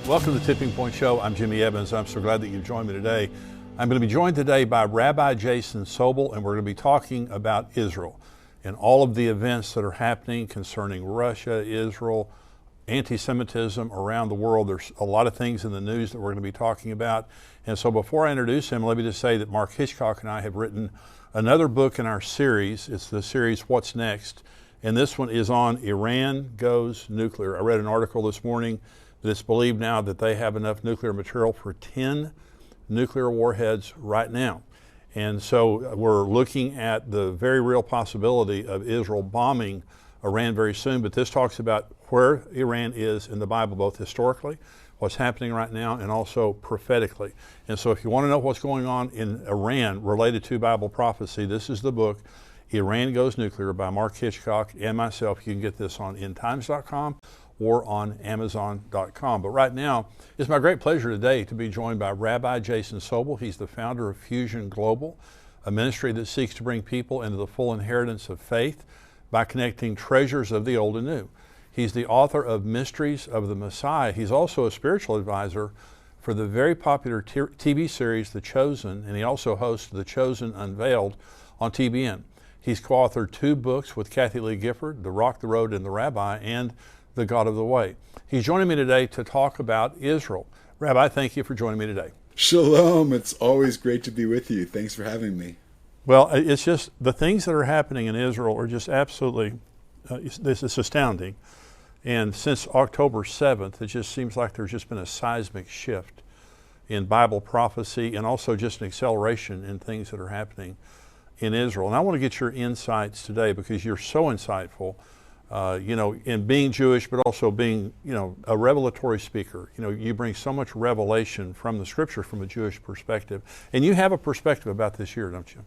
Welcome to the Tipping Point Show. I'm Jimmy Evans. I'm so glad that you've joined me today. I'm going to be joined today by Rabbi Jason Sobel, and we're going to be talking about Israel and all of the events that are happening concerning Russia, Israel, anti-Semitism around the world. There's a lot of things in the news that we're going to be talking about. And so before I introduce him, let me just say that Mark Hitchcock and I have written another book in our series. It's the series What's Next? And this one is on Iran goes nuclear. I read an article this morning that it's believed now that they have enough nuclear material for 10 nuclear warheads right now. And so we're looking at the very real possibility of Israel bombing Iran very soon. But this talks about where Iran is in the Bible, both historically, what's happening right now, and also prophetically. And so if you want to know what's going on in Iran related to Bible prophecy, this is the book, Iran Goes Nuclear by Mark Hitchcock and myself. You can get this on endtimes.com or on amazon.com. But right now, it's my great pleasure today to be joined by Rabbi Jason Sobel. He's the founder of Fusion Global, a ministry that seeks to bring people into the full inheritance of faith by connecting treasures of the old and new. He's the author of Mysteries of the Messiah. He's also a spiritual advisor for the very popular TV series The Chosen, and he also hosts The Chosen Unveiled on TBN. He's co-authored 2 books with Kathy Lee Gifford, The Rock, the Road, and the Rabbi, and The God of the Way. He's joining me today to talk about Israel. Rabbi, thank you for joining me today. Shalom. It's always great to be with you. Thanks for having me. Well, it's just the things that are happening in Israel are just absolutely, this is astounding. And since October 7th, it just seems like there's just been a seismic shift in Bible prophecy and also just an acceleration in things that are happening in Israel. And I want to get your insights today because you're so insightful, in being Jewish, but also being, a revelatory speaker. You bring so much revelation from the scripture from a Jewish perspective. And you have a perspective about this year, don't you?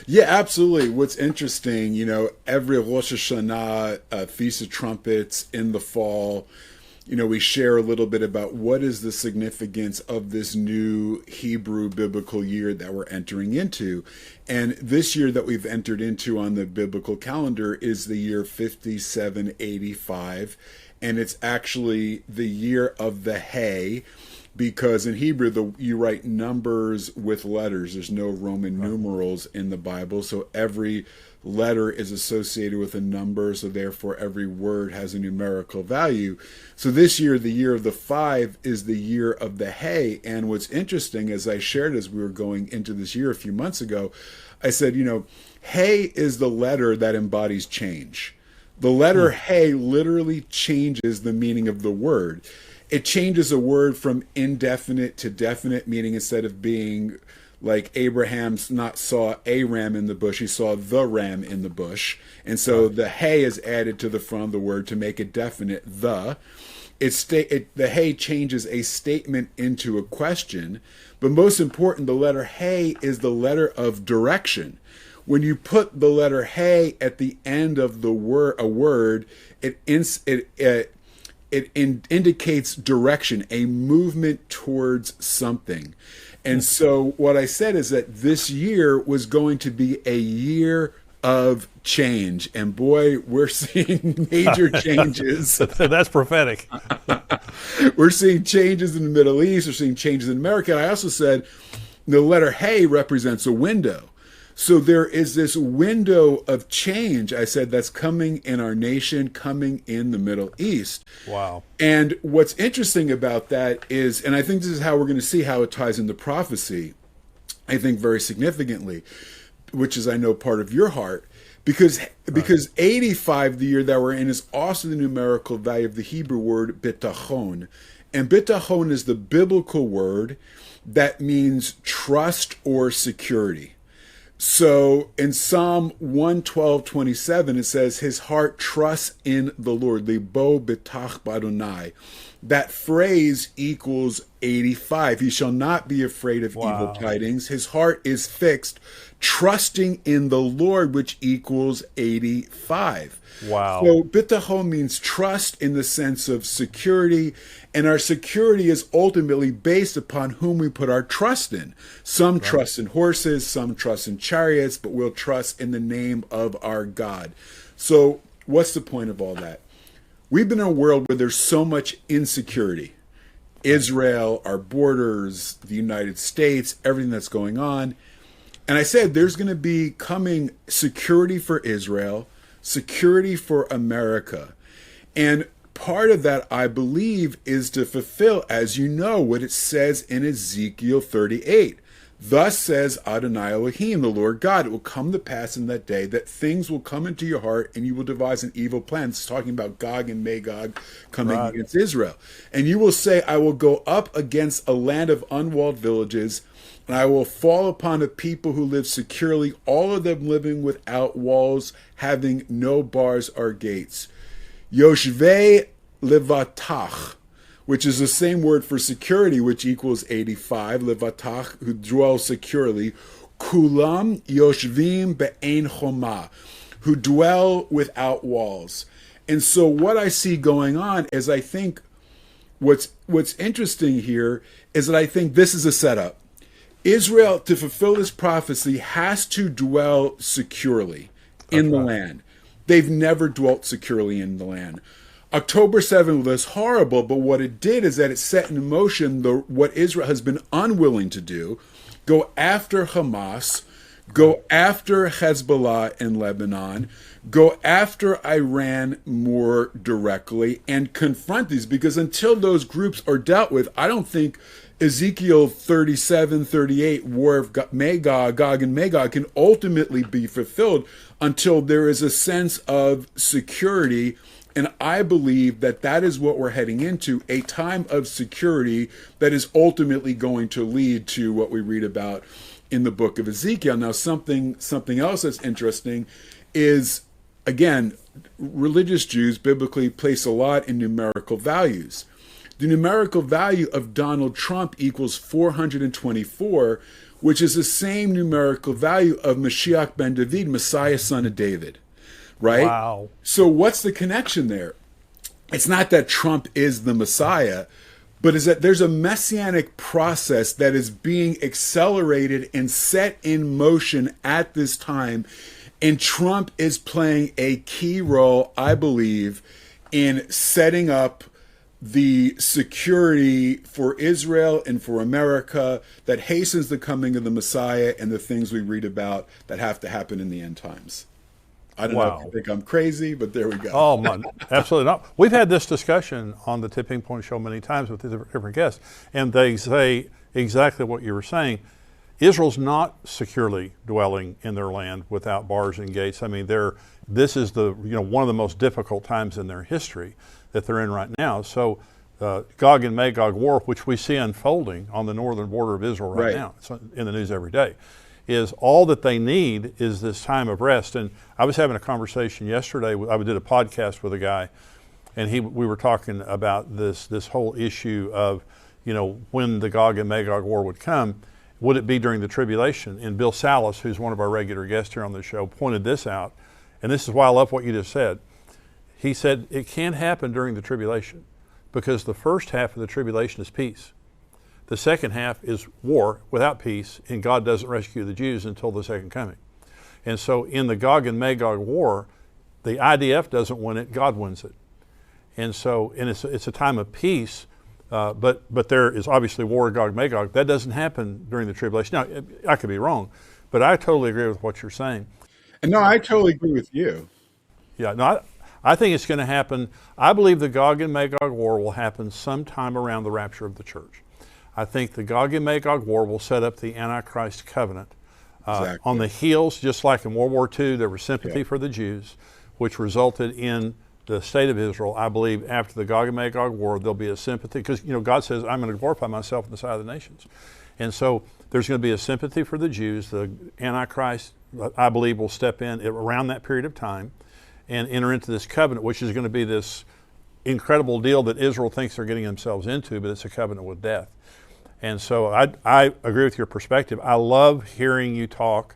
Yeah, absolutely. What's interesting, every Rosh Hashanah, Feast of Trumpets in the fall, we share a little bit about what is the significance of this new Hebrew biblical year that we're entering into. And this year that we've entered into on the biblical calendar is the year 5785. And it's actually the year of the hay, because in Hebrew, you write numbers with letters. There's no Roman numerals in the Bible. So every letter is associated with a number, so therefore every word has a numerical value. So this year, the year of the 5 is the year of the hay. And what's interesting, as I shared as we were going into this year a few months ago, I said, hay is the letter that embodies change. The letter hay literally changes the meaning of the word. It changes a word from indefinite to definite, meaning instead of being like Abraham's not saw a ram in the bush, he saw the ram in the bush. And so the hay is added to the front of the word to make it definite, the. The hay changes a statement into a question. But most important, the letter hay is the letter of direction. When you put the letter hay at the end of a word, it indicates direction, a movement towards something. And so what I said is that this year was going to be a year of change. And boy, we're seeing major changes. That's prophetic. We're seeing changes in the Middle East. We're seeing changes in America. And I also said the letter hay represents a window. So there is this window of change, I said, that's coming in our nation, coming in the Middle East. Wow. And what's interesting about that is, and I think this is how we're going to see how it ties into prophecy, I think very significantly, which is, I know, part of your heart, because 85, the year that we're in, is also the numerical value of the Hebrew word bitachon. And bitachon is the biblical word that means trust or security. So in Psalm 112:27, it says, his heart trusts in the Lord. Libo betach b'Adonai. That phrase equals 85. He shall not be afraid of evil tidings. His heart is fixed, trusting in the Lord, which equals 85. Wow. So bitachon means trust in the sense of security, and our security is ultimately based upon whom we put our trust in. Some trust in horses, some trust in chariots, but we'll trust in the name of our God. So what's the point of all that? We've been in a world where there's so much insecurity. Israel, our borders, the United States, everything that's going on. And I said there's going to be coming security for Israel, security for America. And part of that, I believe, is to fulfill, as you know, what it says in Ezekiel 38. Thus says Adonai Elohim, the Lord God, it will come to pass in that day that things will come into your heart and you will devise an evil plan. It's talking about Gog and Magog coming against Israel. And you will say, I will go up against a land of unwalled villages, and I will fall upon a people who live securely, all of them living without walls, having no bars or gates. Yoshvei Levatach, which is the same word for security, which equals 85, Levatach, who dwell securely, Kulam Yoshvim Be'ein Choma, who dwell without walls. And so what I see going on is I think what's interesting here is that I think this is a setup. Israel, to fulfill this prophecy, has to dwell securely in the land. They've never dwelt securely in the land. October 7th was horrible, but what it did is that it set in motion what Israel has been unwilling to do: go after Hamas, go after Hezbollah in Lebanon, go after Iran more directly, and confront these. Because until those groups are dealt with, I don't think Ezekiel 37, 38, War of Gog and Magog can ultimately be fulfilled until there is a sense of security. And I believe that that is what we're heading into, a time of security that is ultimately going to lead to what we read about in the book of Ezekiel. Now, something else that's interesting is, again, religious Jews biblically place a lot in numerical values. The numerical value of Donald Trump equals 424, which is the same numerical value of Mashiach ben David, Messiah, son of David. Right? Wow. So what's the connection there? It's not that Trump is the Messiah, but is that there's a messianic process that is being accelerated and set in motion at this time. And Trump is playing a key role, I believe, in setting up the security for Israel and for America that hastens the coming of the Messiah and the things we read about that have to happen in the end times. I don't know if you think I'm crazy, but there we go. Oh, man, absolutely not. We've had this discussion on the Tipping Point Show many times with different guests, and they say exactly what you were saying. Israel's not securely dwelling in their land without bars and gates. I mean, this is one of the most difficult times in their history that they're in right now. So Gog and Magog War, which we see unfolding on the northern border of Israel right now, it's in the news every day, is all that they need is this time of rest. And I was having a conversation yesterday. I did a podcast with a guy, and we were talking about this whole issue of, when the Gog and Magog War would come. Would it be during the tribulation? And Bill Salas, who's one of our regular guests here on the show, pointed this out. And this is why I love what you just said. He said it can't happen during the tribulation because the first half of the tribulation is peace. The second half is war without peace, and God doesn't rescue the Jews until the second coming. And so in the Gog and Magog War, the IDF doesn't win it, God wins it. And so it's a time of peace, but there is obviously war of Gog and Magog. That doesn't happen during the tribulation. Now, I could be wrong, but I totally agree with what you're saying. And no, I totally agree with you. Yeah, no, I think it's going to happen. I believe the Gog and Magog War will happen sometime around the rapture of the church. I think the Gog and Magog War will set up the Antichrist covenant. Exactly. On the heels, just like in World War II, there was sympathy for the Jews, which resulted in the state of Israel. I believe after the Gog and Magog War, there'll be a sympathy, because God says, I'm going to glorify myself in the sight of the nations. And so there's going to be a sympathy for the Jews. The Antichrist, I believe, will step in around that period of time and enter into this covenant, which is going to be this incredible deal that Israel thinks they're getting themselves into, but it's a covenant with death. And so I agree with your perspective. I love hearing you talk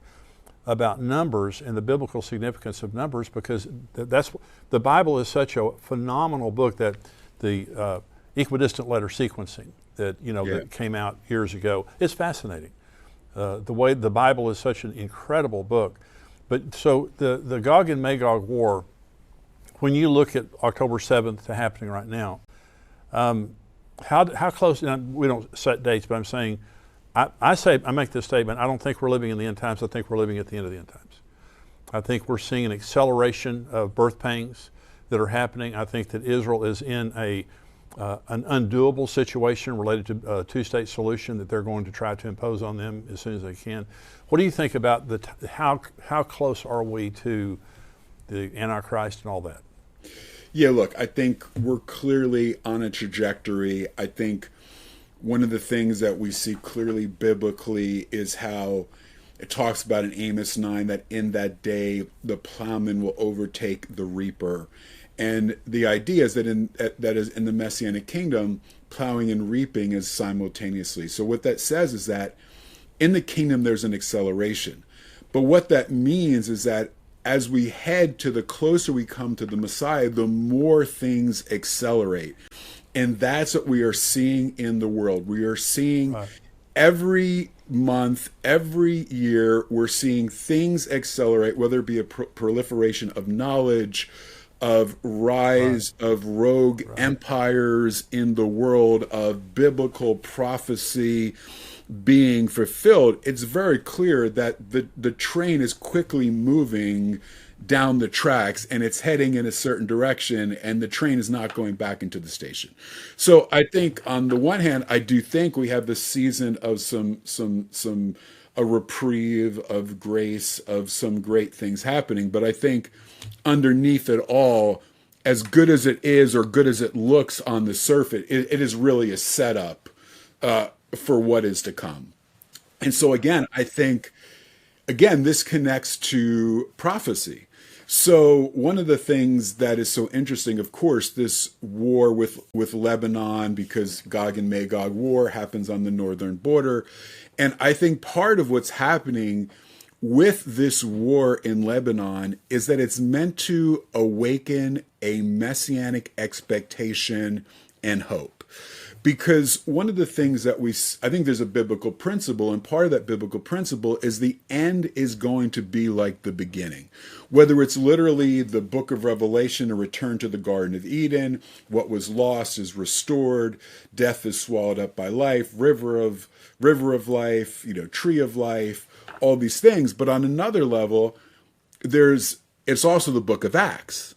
about numbers and the biblical significance of numbers, because the Bible is such a phenomenal book, that the equidistant letter sequencing that came out years ago is fascinating. The way the Bible is such an incredible book. But so the Gog and Magog War, when you look at October 7th to happening right now, how close? And we don't set dates, but I'm saying, I make this statement. I don't think we're living in the end times. I think we're living at the end of the end times. I think we're seeing an acceleration of birth pangs that are happening. I think that Israel is in an undoable situation related to a two-state solution that they're going to try to impose on them as soon as they can. What do you think about how close are we to the Antichrist and all that? Yeah, look, I think we're clearly on a trajectory. I think one of the things that we see clearly biblically is how it talks about in Amos 9 that in that day the plowman will overtake the reaper. And the idea is that in the Messianic kingdom, plowing and reaping is simultaneously. So what that says is that in the kingdom there's an acceleration. But what that means is that as we head to the closer we come to the Messiah, the more things accelerate. And that's what we are seeing in the world. We are seeing every month, every year, we're seeing things accelerate, whether it be a proliferation of knowledge, of rise of rogue empires in the world, of biblical prophecy being fulfilled. It's very clear that the train is quickly moving down the tracks and it's heading in a certain direction, and the train is not going back into the station. So I think on the one hand, I do think we have this season of a reprieve of grace, of some great things happening. But I think underneath it all, as good as it is or good as it looks on the surface, it is really a setup for what is to come. And so again, I think, this connects to prophecy. So one of the things that is so interesting, of course, this war with Lebanon, because Gog and Magog War happens on the northern border. And I think part of what's happening with this war in Lebanon is that it's meant to awaken a messianic expectation and hope. Because one of the things that I think there's a biblical principle, and part of that biblical principle is the end is going to be like the beginning. Whether it's literally the book of Revelation, a return to the Garden of Eden, what was lost is restored, death is swallowed up by life, river of life, tree of life, all these things. But on another level, it's also the book of Acts,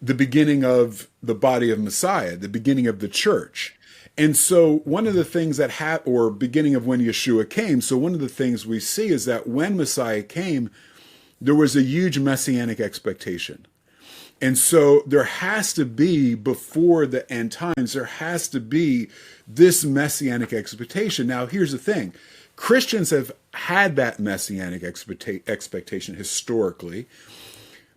the beginning of the body of Messiah, the beginning of the church. And so one of the things or beginning of when Yeshua came, so one of the things we see is that when Messiah came, there was a huge messianic expectation. And so there has to be, before the end times, there has to be this messianic expectation. Now, here's the thing. Christians have had that messianic expectation historically,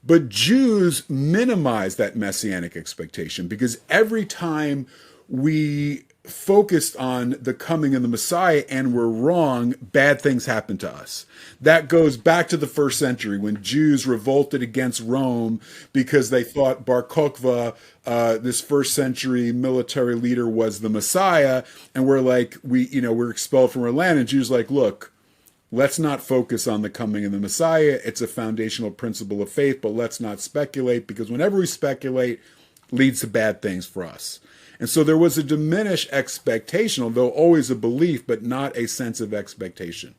but Jews minimize that messianic expectation, because every time we focused on the coming of the Messiah and we're wrong, bad things happen to us. That goes back to the first century when Jews revolted against Rome because they thought Bar Kokhba, this first century military leader, was the Messiah. And we're expelled from our land. And Jews like, look, let's not focus on the coming of the Messiah. It's a foundational principle of faith, but let's not speculate, because whenever we speculate, leads to bad things for us. And so there was a diminished expectation, although always a belief, but not a sense of expectation,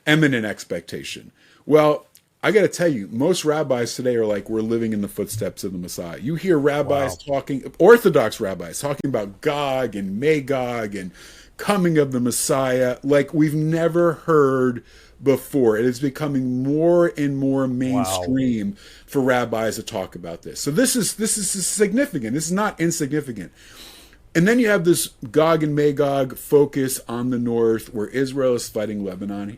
eminent expectation. Well, I got to tell you, most rabbis today are like, we're living in the footsteps of the Messiah. You hear rabbis talking, Orthodox rabbis talking about Gog and Magog and coming of the Messiah like we've never heard before. It is becoming more and more mainstream for rabbis to talk about this. So this is significant. This is not insignificant. And then you have this Gog and Magog focus on the north, where Israel is fighting Lebanon.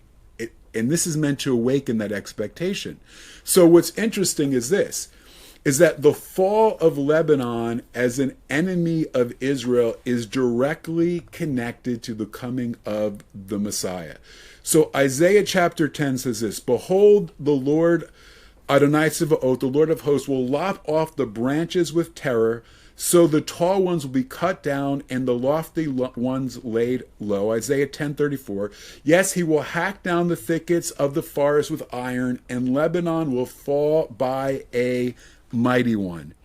And this is meant to awaken that expectation. So what's interesting is that the fall of Lebanon as an enemy of Israel is directly connected to the coming of the Messiah. So Isaiah chapter 10 says this: "Behold, the Lord Adonai Tzevaot, the Lord of hosts, will lop off the branches with terror, so the tall ones will be cut down and the lofty ones laid low." Isaiah 10:34. "Yes, he will hack down the thickets of the forest with iron, and Lebanon will fall by a mighty one."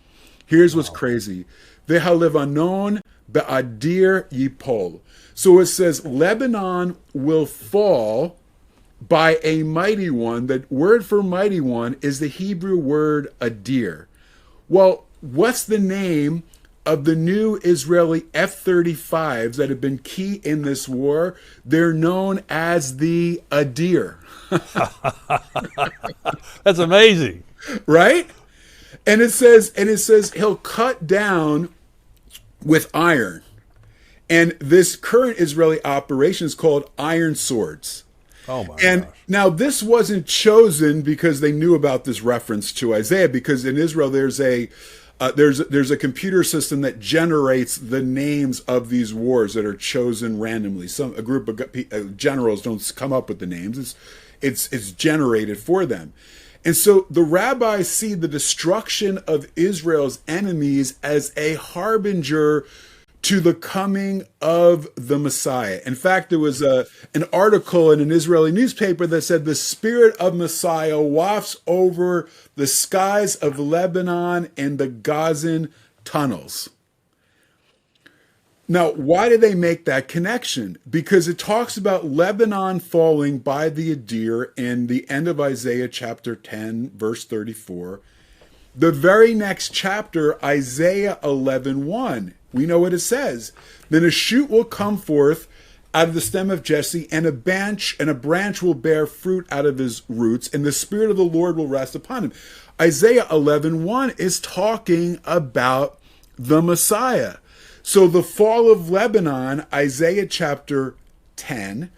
Here's what's crazy. Vehalevanon be'adir yipol. So it says Lebanon will fall by a mighty one. The word for mighty one is the Hebrew word adir. Well, what's the name of the new Israeli F-35s that have been key in this war? They're known as the Adir. That's amazing. Right? And it says he'll cut down with iron. And this current Israeli operation is called Iron Swords. Oh my And gosh. now this wasn't chosen because they knew about this reference to Isaiah, because in Israel there's a computer system that generates the names of these wars that are chosen randomly. A group of generals don't come up with the names. It's generated for them. And so the rabbis see the destruction of Israel's enemies as a harbinger to the coming of the Messiah. In fact, there was an article in an Israeli newspaper that said the spirit of Messiah wafts over the skies of Lebanon and the Gazan tunnels. Now, why do they make that connection? Because it talks about Lebanon falling by the Adir in the end of Isaiah chapter 10, verse 34. The very next chapter, Isaiah 11:1, we know what it says. Then a shoot will come forth out of the stem of Jesse, and a branch will bear fruit out of his roots, and the Spirit of the Lord will rest upon him. Isaiah 11:1 is talking about the Messiah. So the fall of Lebanon, Isaiah chapter 10,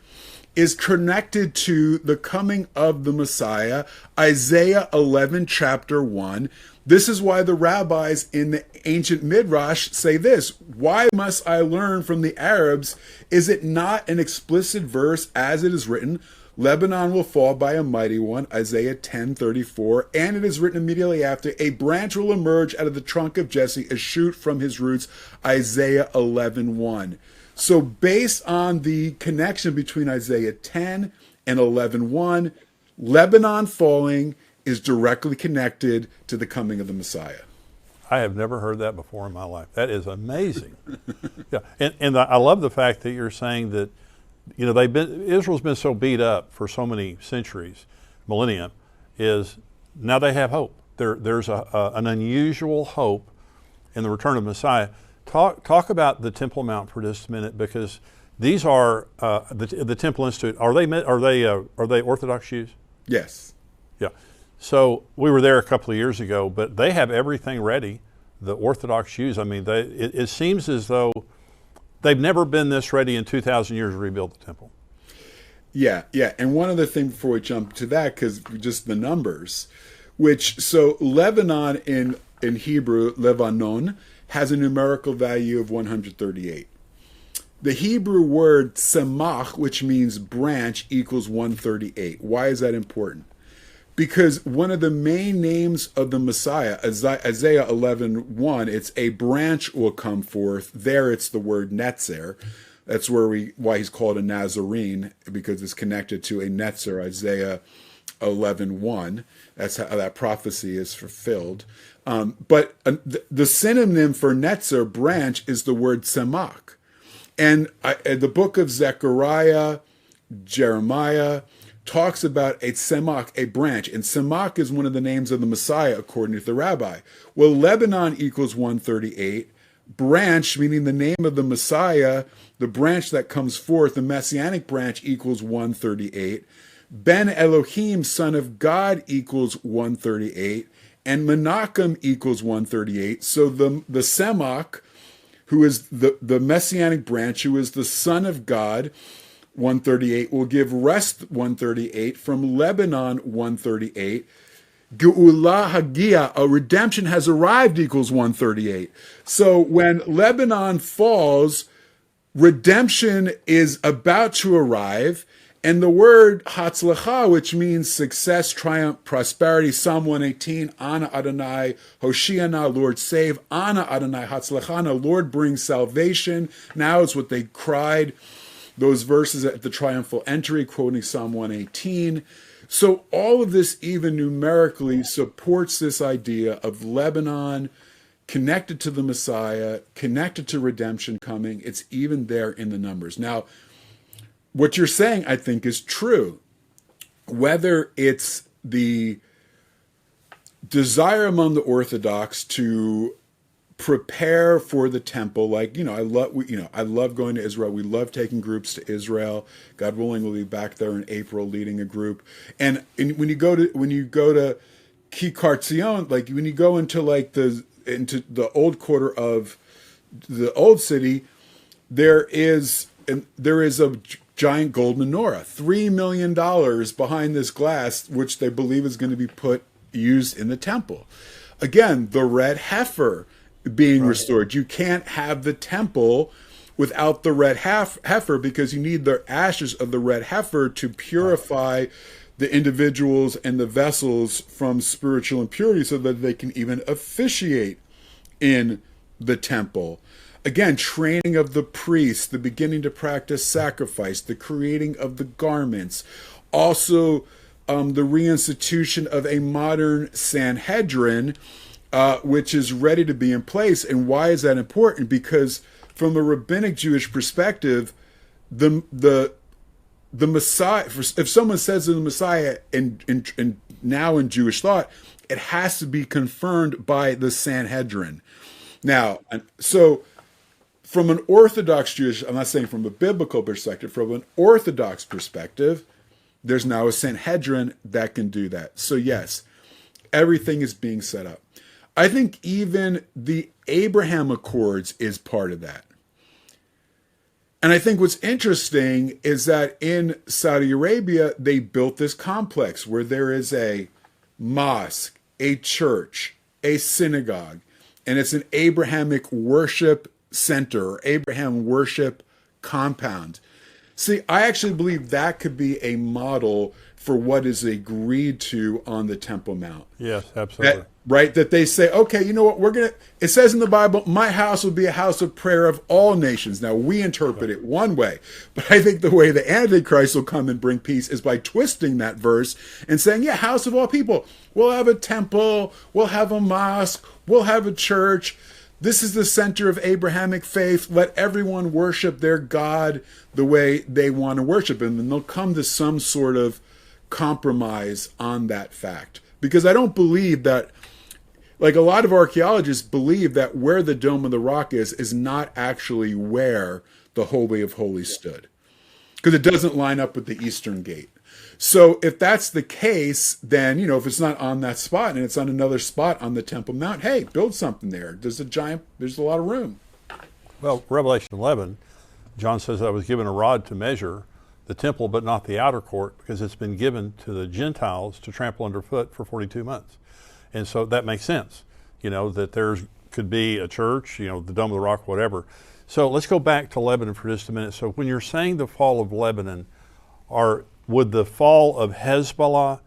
is connected to the coming of the Messiah, Isaiah 11 chapter 1. This is why the rabbis in the ancient Midrash say this: why must I learn from the Arabs? Is it not an explicit verse as it is written, Lebanon will fall by a mighty one, Isaiah 10:34, and it is written immediately after, a branch will emerge out of the trunk of Jesse, a shoot from his roots, Isaiah 11:1. So based on the connection between Isaiah 10 and 11:1, Lebanon falling is directly connected to the coming of the Messiah. I have never heard that before in my life. That is amazing. Yeah, and I love the fact that you're saying that, you know, Israel's been so beat up for so many centuries, millennia, is now they have hope. There's an unusual hope in the return of Messiah. Talk about the Temple Mount for just a minute, because these are the Temple Institute. Are they Orthodox Jews? Yes. Yeah. So we were there a couple of years ago, but they have everything ready. The Orthodox Jews. I mean, it seems as though they've never been this ready in 2,000 years to rebuild the temple. Yeah. And one other thing before we jump to that, because just the numbers, so Lebanon in Hebrew, Levanon, has a numerical value of 138. The Hebrew word semach, which means branch, equals 138. Why is that important? Because one of the main names of the Messiah, Isaiah 11:1, it's a branch will come forth. There it's the word netzer. That's why he's called a Nazarene, because it's connected to a netzer, Isaiah 11:1. That's how that prophecy is fulfilled. But the synonym for netzer, branch, is the word semach. And the book of Zechariah, Jeremiah, talks about a semach, a branch. And semach is one of the names of the Messiah, according to the rabbi. Well, Lebanon equals 138. Branch, meaning the name of the Messiah, the branch that comes forth, the messianic branch, equals 138. Ben Elohim, son of God, equals 138. And Menachem equals 138. So the semach, who is the messianic branch, who is the son of God, 138, will give rest, 138, from Lebanon, 138. Geula Hagia, a redemption has arrived, equals 138. So when Lebanon falls, redemption is about to arrive. And the word Hatzlacha, which means success, triumph, prosperity, Psalm 118, Ana Adonai, Hoshiana, Lord save, Ana Adonai, Hatzlachana, Lord bring salvation. Now is what they cried, those verses at the triumphal entry, quoting Psalm 118. So all of this, even numerically, supports this idea of Lebanon connected to the Messiah, connected to redemption coming. It's even there in the numbers. Now, what you're saying, I think, is true. Whether it's the desire among the Orthodox to prepare for the temple, like, I love going to Israel. We love taking groups to Israel. God willing, we'll be back there in April leading a group. And when you go to Kikar Tzion, like when you go into the old quarter of the old city, there is a giant gold menorah, $3 million behind this glass, which they believe is going to be used in the temple. Again, the red heifer being restored. You can't have the temple without the red heifer, because you need the ashes of the red heifer to purify the individuals and the vessels from spiritual impurity so that they can even officiate in the temple. Again, training of the priests, the beginning to practice sacrifice, the creating of the garments, also the reinstitution of a modern Sanhedrin, which is ready to be in place. And why is that important? Because from a rabbinic Jewish perspective, the Messiah, if someone says to the Messiah in now in Jewish thought, it has to be confirmed by the Sanhedrin. Now, so from an Orthodox Jewish, I'm not saying from a biblical perspective, from an Orthodox perspective, there's now a Sanhedrin that can do that. So yes, everything is being set up. I think even the Abraham Accords is part of that. And I think what's interesting is that in Saudi Arabia, they built this complex where there is a mosque, a church, a synagogue, and it's an Abrahamic worship center, or Abraham worship compound. See, I actually believe that could be a model for what is agreed to on the Temple Mount. Yes, absolutely. That they say, okay, you know what, it says in the Bible, my house will be a house of prayer of all nations. Now, we interpret it one way, but I think the way the Antichrist will come and bring peace is by twisting that verse and saying, yeah, house of all people. We'll have a temple, we'll have a mosque, we'll have a church. This is the center of Abrahamic faith. Let everyone worship their God the way they want to worship him. And they'll come to some sort of compromise on that fact. Because I don't believe that, like a lot of archaeologists believe that where the Dome of the Rock is not actually where the Holy of Holies stood. Because it doesn't line up with the Eastern Gate. So if that's the case, then, if it's not on that spot and it's on another spot on the Temple Mount, hey, build something there. There's a lot of room. Well, Revelation 11, John says, I was given a rod to measure the temple, but not the outer court, because it's been given to the Gentiles to trample underfoot for 42 months. And so that makes sense, that there could be a church, the Dome of the Rock, whatever. So let's go back to Lebanon for just a minute. So when you're saying the fall of Lebanon, would the fall of Hezbollah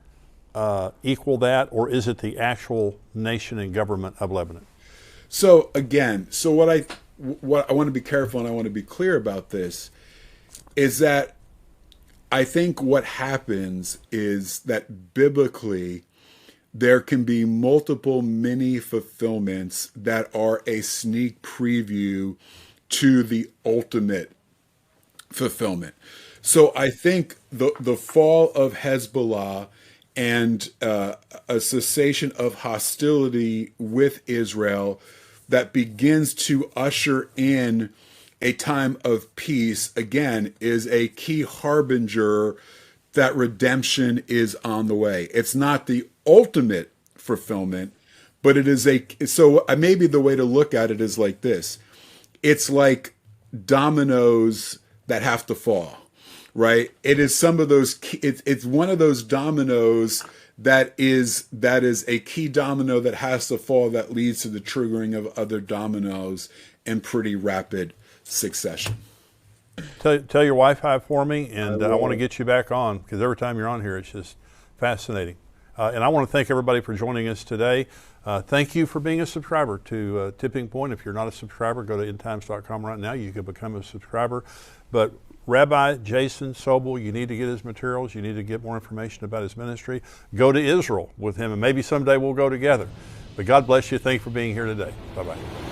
equal that, or is it the actual nation and government of Lebanon? So again, what I want to be careful and I want to be clear about this is that I think what happens is that biblically there can be multiple mini fulfillments that are a sneak preview to the ultimate fulfillment. So I think the fall of Hezbollah and a cessation of hostility with Israel that begins to usher in a time of peace, again, is a key harbinger that redemption is on the way. It's not the ultimate fulfillment, but it is so maybe the way to look at it is like this. It's like dominoes that have to fall. Right? It is some of those, it's one of those dominoes that is a key domino that has to fall that leads to the triggering of other dominoes in pretty rapid succession. Tell your wife hi for me, and I want to get you back on, because every time you're on here, it's just fascinating. And I want to thank everybody for joining us today. Thank you for being a subscriber to Tipping Point. If you're not a subscriber, go to endtimes.com right now. You can become a subscriber. But Rabbi Jason Sobel, you need to get his materials. You need to get more information about his ministry. Go to Israel with him, and maybe someday we'll go together. But God bless you. Thank you for being here today. Bye-bye.